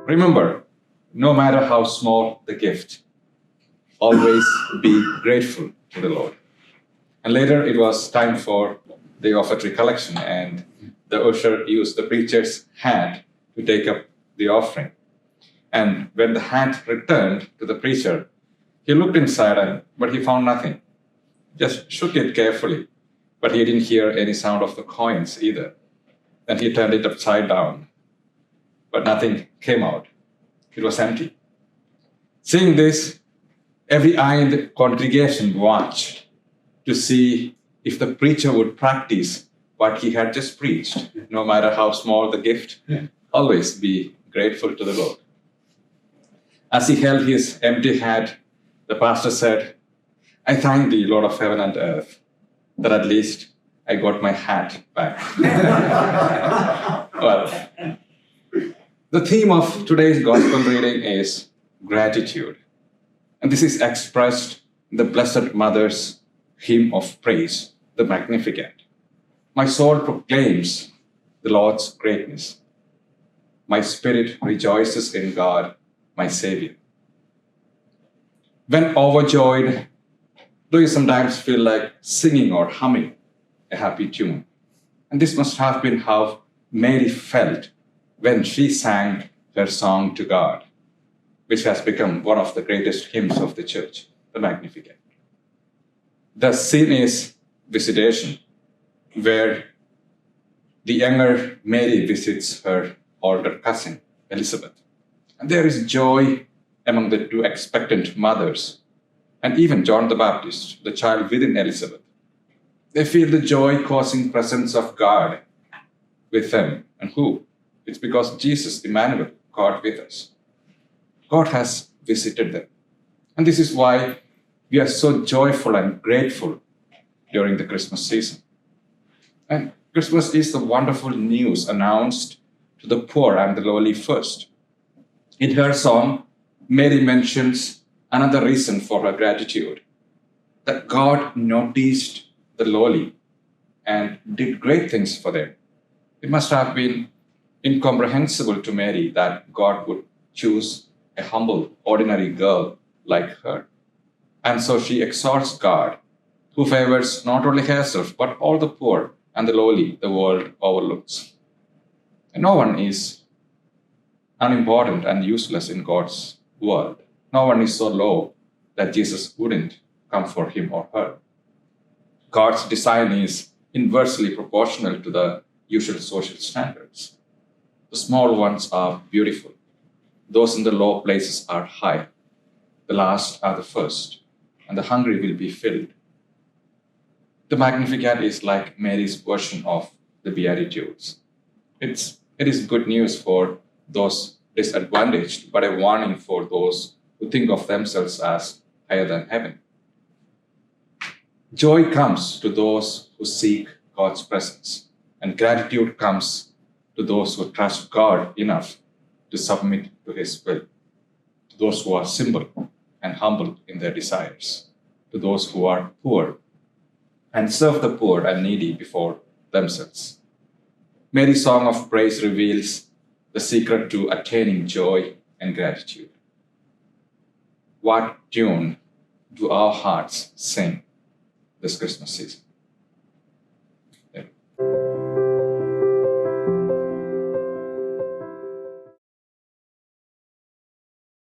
Remember, no matter how small the gift, always be grateful to the Lord. And later it was time for the offertory collection, and the usher used the preacher's hand to take up the offering. And when the hand returned to the preacher, he looked inside, but he found nothing. Just shook it carefully, but he didn't hear any sound of the coins either. Then he turned it upside down, but nothing came out. It was empty. Seeing this, every eye in the congregation watched to see if the preacher would practice what he had just preached. No matter how small the gift, always be grateful to the Lord. As he held his empty hand, the pastor said, "I thank thee, Lord of heaven and earth, that at least I got my hat back." Well, the theme of today's gospel reading is gratitude. And this is expressed in the Blessed Mother's hymn of praise, the Magnificat. My soul proclaims the Lord's greatness. My spirit rejoices in God, my Savior. When overjoyed, do you sometimes feel like singing or humming a happy tune? And this must have been how Mary felt when she sang her song to God, which has become one of the greatest hymns of the church, the Magnificat. The scene is visitation, where the younger Mary visits her older cousin, Elizabeth. And there is joy among the two expectant mothers, and even John the Baptist, the child within Elizabeth. They feel the joy-causing presence of God with them. And who? It's because Jesus, Emmanuel, God with us. God has visited them. And this is why we are so joyful and grateful during the Christmas season. And Christmas is the wonderful news announced to the poor and the lowly first. In her song, Mary mentions another reason for her gratitude, that God noticed the lowly and did great things for them. It must have been incomprehensible to Mary that God would choose a humble, ordinary girl like her. And so she exhorts God, who favors not only herself, but all the poor and the lowly the world overlooks. And no one is unimportant and useless in God's world. No one is so low that Jesus wouldn't come for him or her. God's design is inversely proportional to the usual social standards. The small ones are beautiful. Those in the low places are high. The last are the first, and the hungry will be filled. The Magnificat is like Mary's version of the Beatitudes. It is good news for those disadvantaged, but a warning for those who think of themselves as higher than heaven. Joy comes to those who seek God's presence, and gratitude comes to those who trust God enough to submit to His will, to those who are simple and humble in their desires, to those who are poor and serve the poor and needy before themselves. Mary's song of praise reveals the secret to attaining joy and gratitude. What tune do our hearts sing this Christmas season?